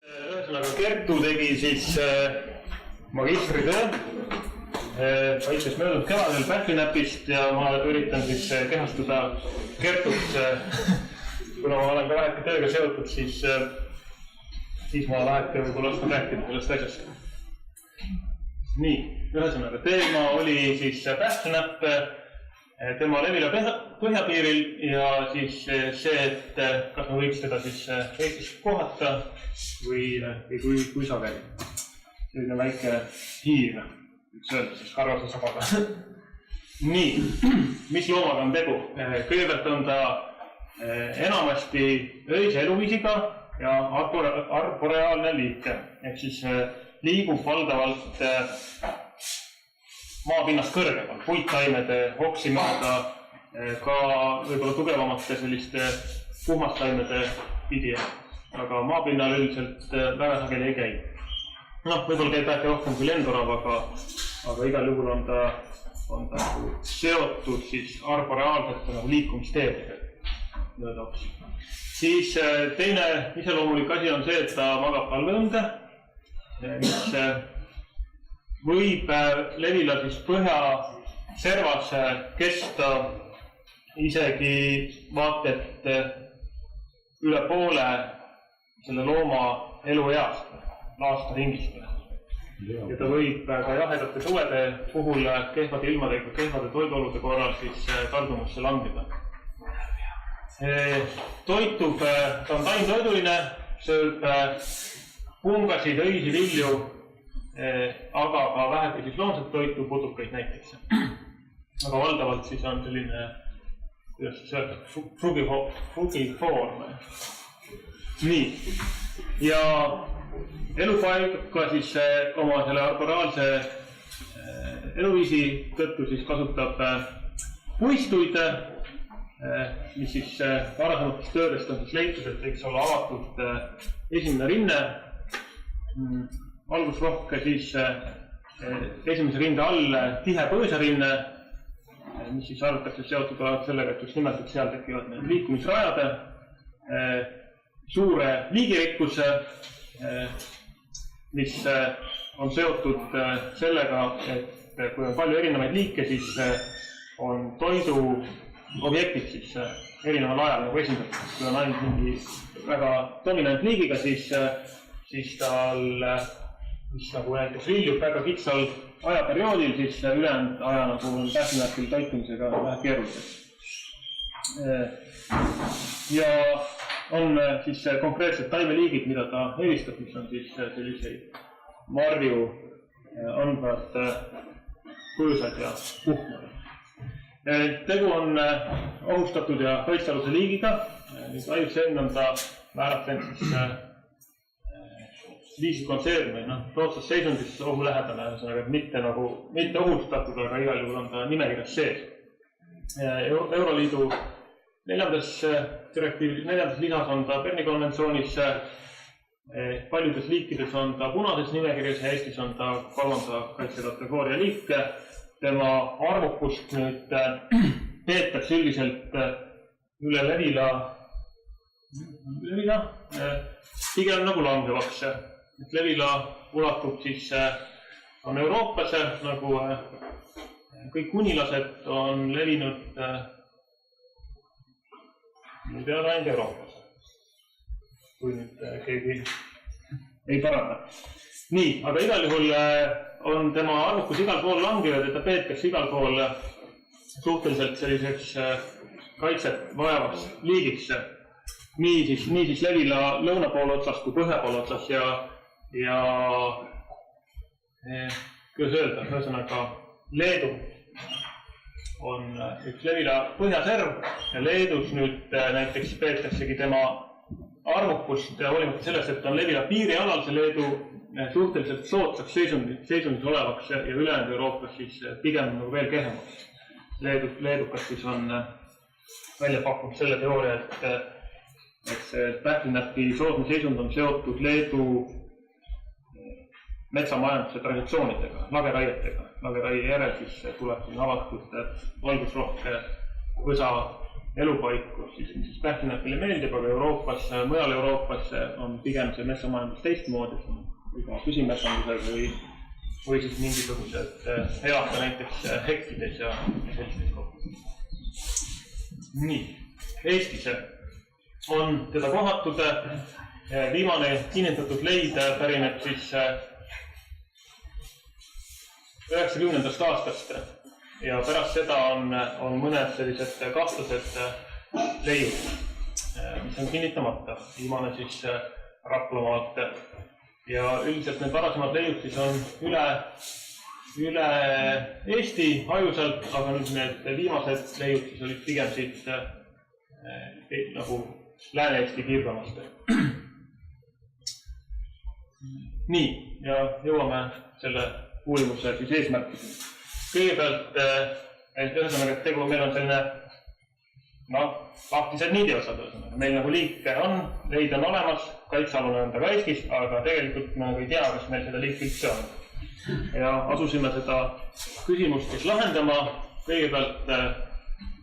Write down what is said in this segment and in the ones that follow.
Ühesõnaga Kertu tegi siis magistritöö, võitles möödunud kevadel Pähklinäpist ja ma üritan siis kehastuda Kertuks. Kuna ma olen ka väheke tööga seotud, siis ma väheke võib-olla oskan rääkida sellest asjast. Nii, ühesõnaga teema oli siis Pähklinäpp, tema Levila põhjapiiril ja siis see, et kas me võiks teda siis Eestis kohata või kui sageli. Selline väike hiir, võiks öelda siis karvase sabaga. Nii, mis loomaga on tegu? Kõigepealt on ta enamasti öise eluviisiga ja arboreaalne liike. Ehk siis liigub valdavalt maapinnast kõrgemal, puittaimede, oksimaada, ka võib-olla tugevamate selliste puhmastaimede pidi. Aga maapinnal üldiselt väga sageli ei käi. Võib-olla käib väheke rohkem kui lendorav, aga igal juhul on ta seotud siis arboreaalsete liikumisteedega. Siis teine iseloomulik asi on see, et ta magab palveõnde, mis võib Levila siis põhjaservas kesta isegi vaatet üle poole selle looma elueast, aasta ringist. Ja ta võib ka jahedate suvede puhul kehvade ilmadega, kehvade toiduolude korral siis taldumusse langida. Toitub, ta on taimtoiduline, sööb pungasid, õisi, vilju, aga ka vähegi siis loomset toitu, putukaid näiteks. Aga valdavalt siis on selline, kuidas siis öelda, frugiform. Nii, ja elupaika siis oma selle arboraalse eluviisi tõttu siis kasutab puistuid, mis siis varasematest töödest on siis leitud, et võiks olla avatud esimene rinne, algusrohk siis esimese rinde all tihe põõsarinne, mis siis arvatakse seotud sellega, et just nimelt, et seal tekivad need liikumisrajade, suure liigirikkus, mis on seotud sellega, et kui on palju erinevaid liike, siis on toidu objektid siis erineval ajal nagu esindatud. Kui on ainult mingi väga dominant liigiga, siis tal mis nagu näiteks viljub väga kitsal ajaperioodil, siis ülejäänud aja nagu on Pähklinäpil toitumisega vähe keeruliseks. Ja on siis konkreetsed taimeliigid, mida ta eristab, mis on siis selliseid marju andvad põõsad ja puhmad. Tegu on ohustatud ja kaitsealuse liigiga. Aiusen on ta määratlenud siis liisikonseermi, tootsas seisundis ohulähedane, mitte ohustatud, aga igal juhul on ta nimekirjas sees. Euroliidu 4. lisas on ta Berni konventsioonis, paljudes liikides on ta punases nimekirjas ja Eestis on ta 3. kaitsekategooria liik. Tema arvukust nüüd peetakse üldiselt üle Levila pigem nagu langevaks. Levila ulatub siis, on Euroopas, nagu kõik kunilased on levinud peale ainult Euroopas, kui nüüd keegi ei paranda. Nii, aga igal juhul on tema arvukus igal pool langevad ja ta peetakse igal pool suhteliselt selliseks kaitset vajavaks liigiks. Nii siis Levila lõunapoole otsas kui põhjapoole otsas ja kuidas öelda, ühesõnaga Leedu on üks Levila põhjaserv ja Leedus nüüd näiteks peetaksegi tema arvukust ja hoolimata sellest, et on Levila piirialal see Leedu suhteliselt soodsaks seisundis olevaks ja ülejäänud Euroopas siis pigem nagu veel kehvemaks. Leedukas siis on välja pakkunud selle teooria, et see Pähklinäpi soodne seisund on seotud Leedu metsamajanduse traditsioonidega, lageraietega. Lageraie järel siis tuleb avatud valgusrohke võsa elupaiku, siis pähklinäpile meeldib, aga Euroopas, mujal Euroopas on pigem see metsamajandus teistmoodi, juba püsimetsandusega või siis mingisugused elata näiteks hektides ja sellistes kohtades. Nii, Eestis on teda kohatud, viimane kinnitatud leid pärineb siis 90. aastast ja pärast seda on mõned sellised kahtlased leiud, mis on kinnitamata, viimane siis Raplamaalt. Ja üldiselt need varasemad leiud siis on üle Eesti ajusalt, aga nüüd need viimased leiud siis olid pigem siit nagu Lääne-Eesti piirkonnast. Nii, ja jõuame selle uurimuse siis eesmärkidele. Kõigepealt, ühesõnaga, et meil on selline lahtised niidiosad. Meil nagu liik on, leid on olemas, kaitsealune on ta ka Eestis, aga tegelikult me nagu ei tea, kas meil seda liik üldse on. Ja asusime seda küsimust siis lahendama. Kõigepealt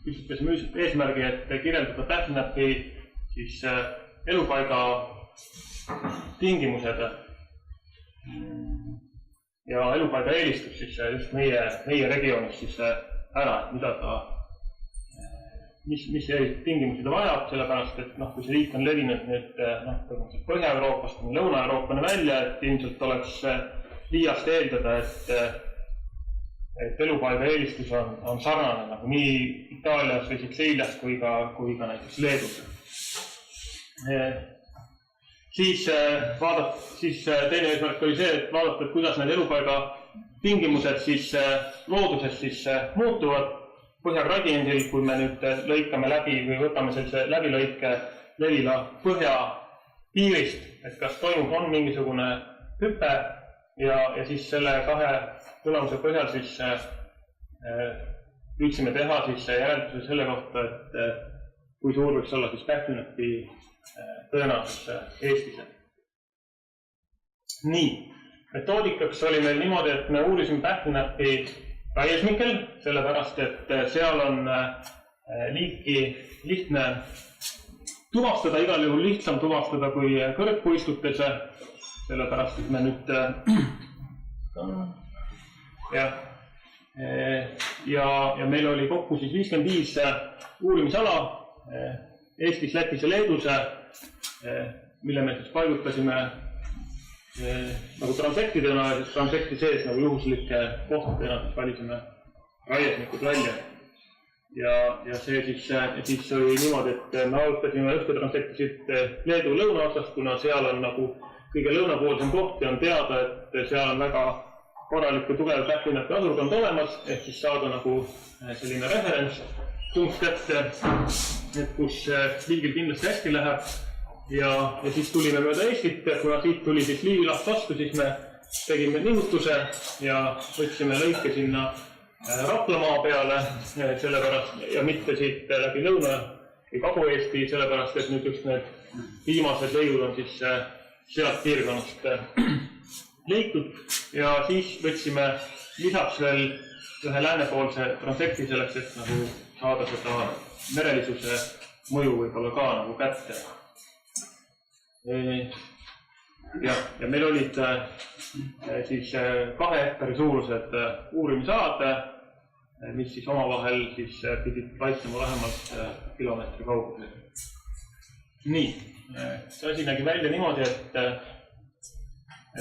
püstitasime eesmärgi, et kirjeldada pähklinäpi siis elupaiga tingimused ja elupaiga eelistus siis just meie regioonis siis ära, mida ta, mis tingimusi ta vajab, sellepärast, et kui see liik on levinud nüüd Põhja-Euroopast või Lõuna-Euroopani välja, et ilmselt oleks liiast eeldada, et elupaiga eelistus on sarnane nagu nii Itaalias või Sitsiilias kui ka näiteks Leedus. Siis teine eesmärk oli see, et vaadata, et kuidas need elupaiga tingimused siis looduses siis muutuvad põhjagradiendil, kui me nüüd lõikame läbi või võtame sellise läbilõike Levila põhja piirist, et kas on mingisugune hüpe ja siis selle kahe tulemuse põhjal siis püüdsime teha siis järelduse selle kohta, et kui suur võiks olla siis pähklinäpi tõenäosus Eestis. Nii, metoodikaks oli meil niimoodi, et me uurisime pähklinäpi raiesmikel, sellepärast et seal on liiki lihtne tuvastada, igal juhul lihtsam tuvastada kui kõrgpuistutes, sellepärast et me nüüd ja meil oli kokku siis 55 uurimisala Eestis, Lätis ja Leedus, mille me siis paigutasime nagu transektidena ja siis transekti sees nagu juhuslike kohtadena siis valisime raiesmikud välja. Ja see siis oli niimoodi, et me alustasime ühte transekti siit Leedu lõunaotsast, kuna seal on nagu kõige lõunapoolsem koht ja on teada, et seal on väga korralik ja tugev pähklinäpi asurkond olemas, ehk siis saada nagu selline referents punkt kätte, et kus liigil kindlasti hästi läheb. Ja siis tulime mööda Eestit, kuna siit tuli siis Liivilaht vastu, siis me tegime nihutuse ja võtsime lõike sinna Raplamaa peale, sellepärast ja mitte siit läbi Lõuna- või Kagu-Eesti, sellepärast et nüüd just need viimased leiud on siis sealt piirkonnast leitud ja siis võtsime lisaks veel ühe läänepoolse transekti selleks, et nagu saada seda merelisuse mõju võib-olla ka nagu kätte. Ja meil olid siis 2 hektari suurused uurimisalad, mis siis omavahel siis pidid paiknema vähemalt kilomeetri kaugusel. Nii, see asi nägi välja niimoodi, et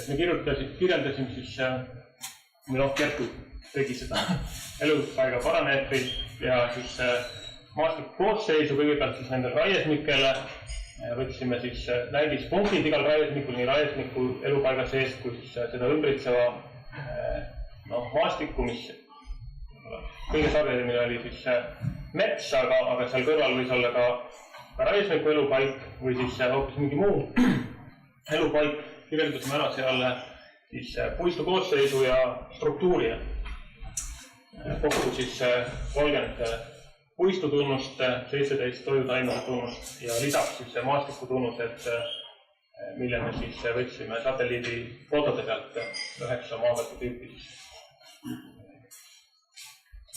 me kirjeldasime siis, Kertu tegi seda elupaiga parameetrid ja siis maastiku koosseisu kõigepealt siis nendel raiesmikele võtsime siis näidispunktid igal raiesmikul, nii raiesmiku elupaiga sees, kui siis seda ümbritseva maastikku, mis kõige sagedamini oli siis mets, aga seal kõrval võis olla ka raiesmiku elupaik või siis hoopis mingi muu elupaik. Kirjeldasime ära seal siis puistu koosseisu ja struktuuri. Kokku siis 30 puistutunnust, 17 toidutaimede tunnust ja lisaks siis maastiku tunnused, mille me siis võtsime satelliidi fotode pealt 9 maakate tüüpi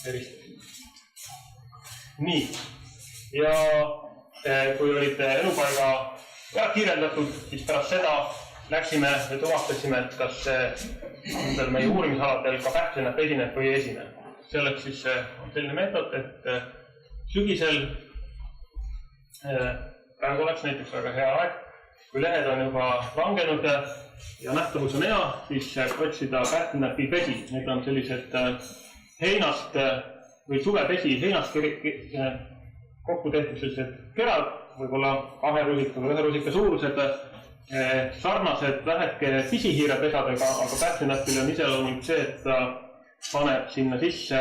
eristasime. Nii, ja kui olid elupaiga kirjeldatud, siis pärast seda läksime ja tuvastasime, et kas meie uurimisaladel ka pähklinäpp esineb või ei esine. Selleks siis on selline meetod, et sügisel praegu oleks näiteks väga hea aeg, kui lehed on juba langenud ja nähtavus on hea, siis otsida pähklinäpi pesi. Need on sellised heinast või suvepesi heinast kokku tehtud sellised kerad, võib-olla 2 rusika või 1 rusika suurused, sarnased väheke pisihiirepesadega, aga pähklinäpil on iseloomulik see, et ta paneb sinna sisse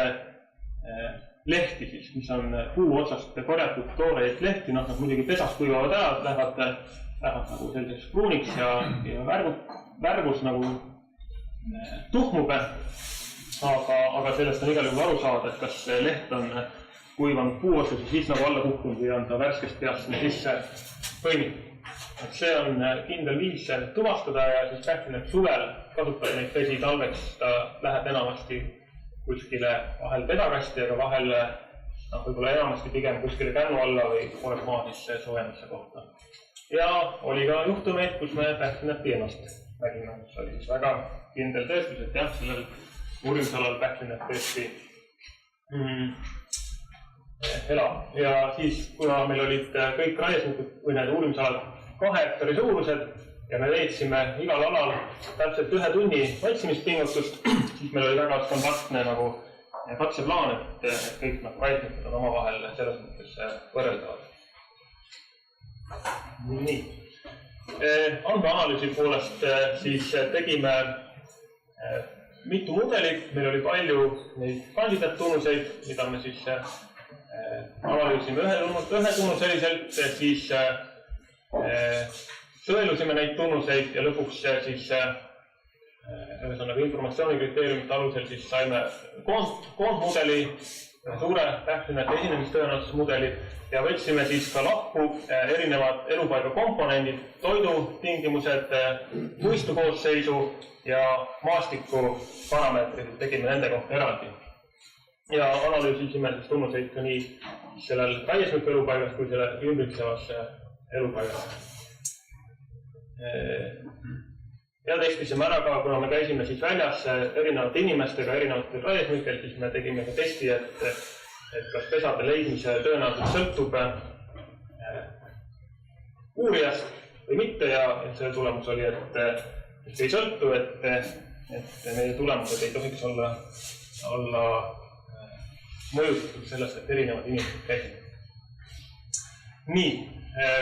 lehti, mis on puu otsast korjatud tooreid lehti, nad muidugi pesas kuivavad ära, lähevad nagu selliseks pruuniks ja värvus nagu tuhmube, aga sellest on igal juhul aru saada, et kas leht on kuivanud puu otsas ja siis nagu alla kukkunud või on ta värskest peast sisse põimitud. See on kindel viis tuvastada ja siis pähklinäpp suvel kasutab neid pesi talveks, ta läheb enamasti kuskile vahel pedakasti, aga vahel võib-olla enamasti pigem kuskile kännu alla või poolek maa sisse soojenduse kohta. Ja oli ka juhtumeid, kus me pähklinäppi ennast nägime, mis oli siis väga kindel tõestus, et jah, sellel uurimisalal pähklinäpp tõesti elab. Ja siis, kuna meil olid kõik raiesnikud või need uurimisalad 2 hektari suurused ja me veetsime igal alal täpselt 1 tunni otsimispingutust, siis meil oli väga standardne nagu katseplaan, et kõik raiesnikud on omavahel selles mõttes võrreldavad. Nii. Andmeanalüüsi poolest siis tegime mitu mudelit, meil oli palju neid kandidaattunnuseid, mida me siis analüüsime ühetunnuseliselt, siis sõelusime neid tunnuseid ja lõpuks siis informatsioonikriteeriumite alusel siis saime koondmudeli, suure pähklinäpi esinemistõenäosusmudeli ja võtsime siis ka lahku erinevad elupaiga komponendid, toidutingimused, puistukoosseisu ja maastiku parameetrid, tegime nende kohta eraldi. Ja analüüsisime siis tunnuseid ka nii sellel raiesmiku elupaigas kui selle ümbritsevas elupaigas. Ja testisime ära ka, kuna me käisime siis väljas erinevate inimestega, erinevatel raiesmikel, siis me tegime ka testi, et kas pesade leidmise tõenäoliselt sõltub uurijast või mitte ja selle tulemus oli, et ei sõltu, et meie tulemused ei tohiks olla mõjutatud sellest, et erinevad inimesed käisid. Nii,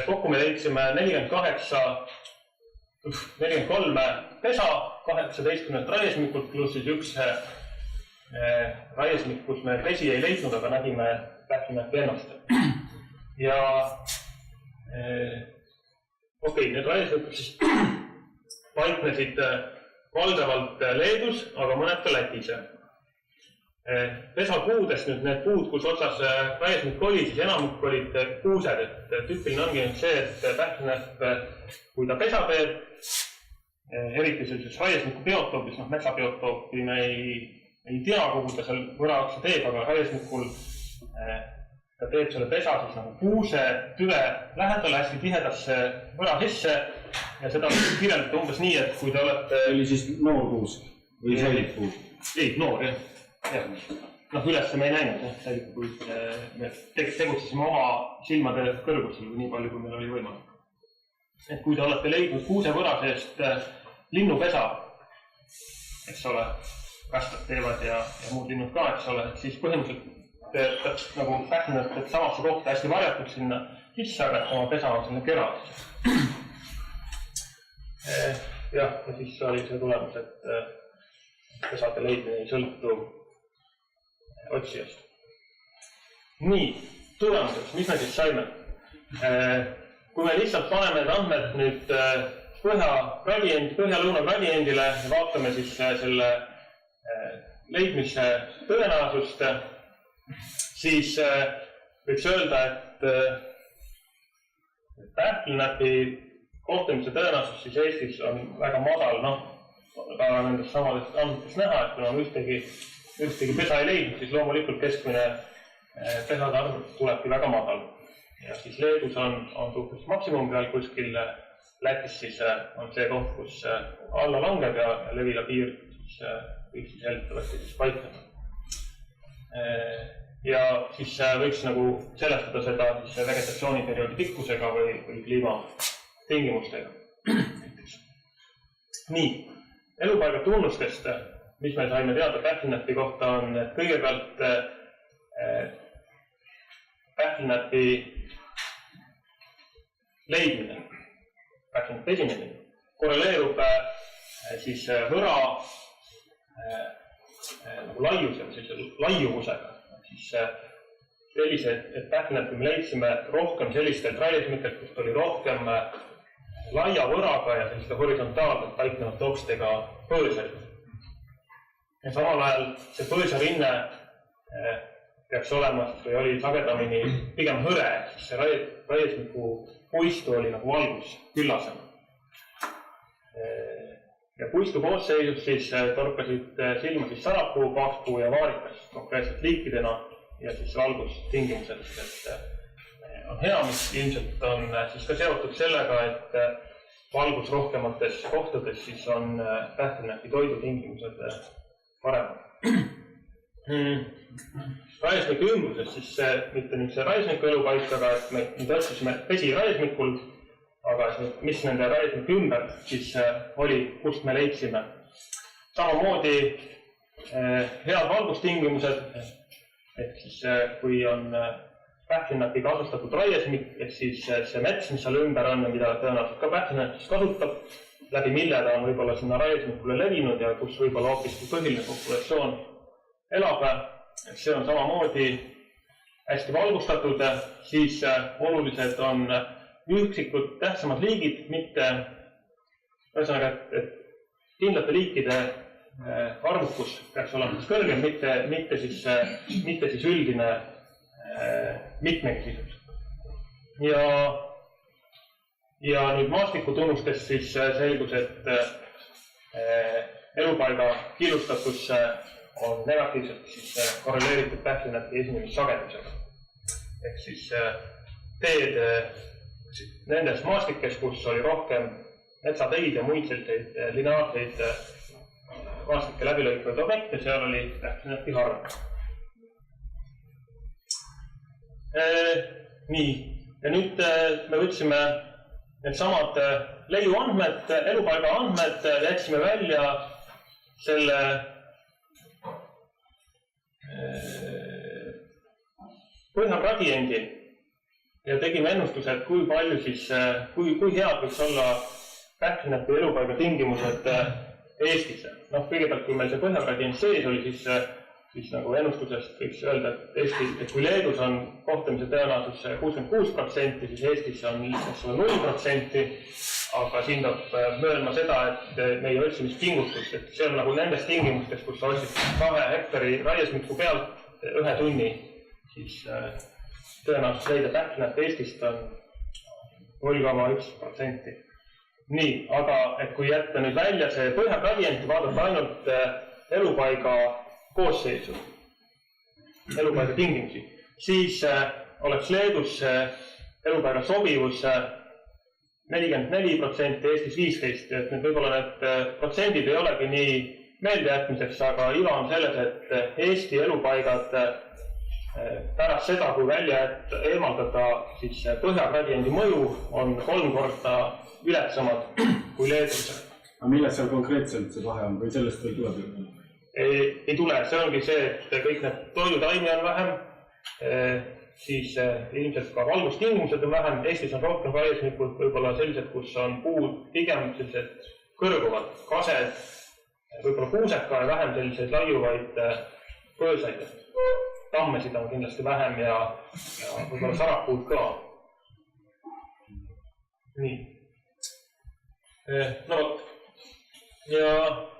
kokku me leidsime 43 pesa 18 raiesmikult pluss siis 1 raiesmik, kus me pesi ei leidnud, aga nägime pähklinäppi ennast. Ja need raiesmikud siis paiknesid valdavalt Leedus, aga mõned ka Lätis. Pesapuudest nüüd need puud, kus otsas raiesmik oli, siis enamik olid kuused, et tüüpiline ongi nüüd see, et pähklinäpp, kui ta pesa teeb, eriti sellises raiesmiku biotoopis, metsabiootoopi me ei tea, kogu ta seal võraoksa teeb, aga raiesmikul ta teeb selle pesa siis nagu kuuse tüve lähedale hästi tihedasse võra sisse ja seda kirjeldada umbes nii, et kui te olete... See oli siis noor kuus või säilik puud? Ei, noor, jah. Ülesse me ei näinud, kui me tegutsesime oma silmade kõrgusel nii palju, kui meil oli võimalik. Et kui te olete leidnud kuusevõra seest linnupesa, eks ole, kastad teevad ja muud linnud ka, eks ole, siis põhimõtteliselt nagu pähklinäpp teeb samasse kohta hästi varjatud sinna sisse, aga oma pesa on sinna kerad. Ja siis oli see tulemus, et pesade leidmine ei sõltu otsijast. Nii, tulemuseks, mis me siis saime? Kui me lihtsalt paneme need andmed nüüd põhja-lõuna gradiendile ja vaatame siis selle leidmise tõenäosust, siis võiks öelda, et pähklinäpi kohtamise tõenäosus siis Eestis on väga madal, ka nendest samadest andmetest näha, et kuna me ühtegi pesa ei leidnud, siis loomulikult keskmine pesade arv tulebki väga madal. Ja siis Leedus on suhteliselt maksimum peal kuskil, Lätis siis on see koht, kus alla langeb ja levila piir võiks siis jäljitavasti paiknema. Ja siis võiks nagu selestada seda siis vegetatsiooniperioodi pikkusega või kliimatingimustega. Nii, elupaiga tunnustest, mis me saime teada pähklinäpi kohta, on kõigepealt pähklinäpi leidmine, pähklinäpi esinemine, korreleerub siis võra nagu laiuvusega. Siis sellise, et pähklinäpi me leidsime rohkem sellistelt raiesmitelt, kust oli rohkem laia võraga ja selliste horisontaalselt paiknevad okstega põõsaid. Ja samal ajal see põõsarinne peaks olema või oli sagedamini pigem hõre, siis see raiesmiku puistu oli nagu valgus, küllasem. Ja puistu koosseisus siis torkasid silma siis sarapuu, paaspuu ja vaarikas konkreetselt liikidena ja siis valgustingimused, et on hea, mis ilmselt on siis ka seotud sellega, et valgus rohkemates kohtades siis on pähklinäpi toidutingimused paremad. Raiesmiku ümbruses siis mitte nüüd see raiesmiku elupaik, aga et me nüüd otsisime pesi raiesmikul, aga mis nende raiesmiku ümber siis oli, kust me leidsime. Samamoodi head valgustingimused, et siis kui on pähklinäpi kasustatud raiesmik, et siis see mets, mis seal ümber on ja mida tõenäoliselt ka pähklinäpp siis kasutab, läbi mille ta on võib-olla sinna raiesmikule levinud ja kus võib-olla hoopiski põhiline populatsioon elab, et see on samamoodi hästi valgustatud, siis olulised on üksikud tähtsamad liigid, mitte ühesõnaga, et kindlate liikide arvukus peaks olema siis kõrgem, mitte siis üldine mitmekesisus. Ja nüüd maastikutunnustest siis selgus, et elupaiga killustatus on negatiivselt siis korreleeritud pähklinäpi esinemissagedusega. Ehk siis teed nendes maastikes, kus oli rohkem metsateid ja muid selliseid lineaarseid maastike läbilõikuvaid objekte, seal oli pähklinäpi harv. Nii, ja nüüd me võtsime need samad leiuandmed, elupaiga andmed, jätsime välja selle põhjagradienti ja tegime ennustuse, et kui palju siis, kui head võiks olla pähklinäpi elupaiga tingimused Eestis. Kõigepealt, kui meil see põhjagradient sees oli, siis nagu ennustusest võiks öelda, et kui Leedus on kohtamise tõenäosus 66%, siis Eestis on 0%, aga siin peab möönma seda, et meie otsimispingutus, et see on nagu nendes tingimustes, kus sa otsid 2 hektari raiesmiku pealt 1 tunni, siis tõenäosus leida pähklinäppi Eestist on 0,1%. Nii, aga et kui jätta nüüd välja see põhjagradient ja vaadata ainult elupaiga koosseisu, elupaiga tingimusi, siis oleks Leedus elupaiga sobivus 44%, Eestis 15%, et nüüd võib-olla need protsendid ei olegi nii meeldejätmiseks, aga iva on selles, et Eesti elupaigad pärast seda, kui välja eemaldada siis põhjagradiendi mõju, on 3 korda ületamad kui Leedus. Aga millest seal konkreetselt see vahe on või sellest veel tuleb? Ei tule, see ongi see, et kõik need toidutaimi on vähem, siis ilmselt ka valgustingimused on vähem, Eestis on rohkem raiesmikud, võib-olla sellised, kus on puud pigem sellised kõrguvad kased, võib-olla puuseka ja vähem selliseid laiuvaid põõsaid. Tammesid on kindlasti vähem ja võib-olla sarapuud ka. Nii. No vot. Ja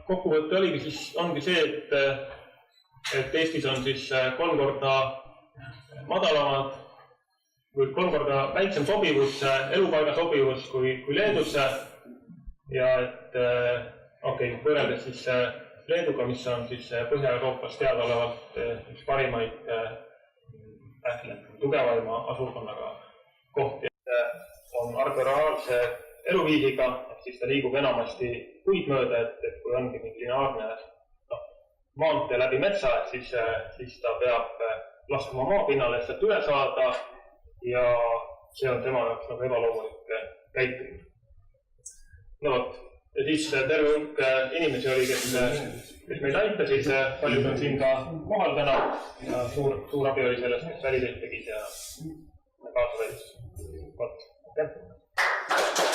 kokkuvõtte ongi see, et Eestis on siis 3 korda madalamad või 3 korda väiksem sobivus, elupaiga sobivus kui Leedus. Ja et võrreldes siis Leeduga, mis on siis Põhja-Euroopas teadaolevalt üks parimaid tugevaima asukonnaga kohti. On arboraalse eluviisiga, siis ta liigub enamasti puid mööda, et kui ongi mingi lineaarne maantee läbi metsa, siis ta peab laskuma maapinnale, et sealt üle saada ja see on tema jaoks nagu ebaloomulik käitumine. No vot, ja siis terve hulk inimesi oli, kes meid aitasid, paljud on siin ka kohal täna ja suur abi oli sellest, kes väliseid tegid ja kaasa võitis. Vot, aitäh!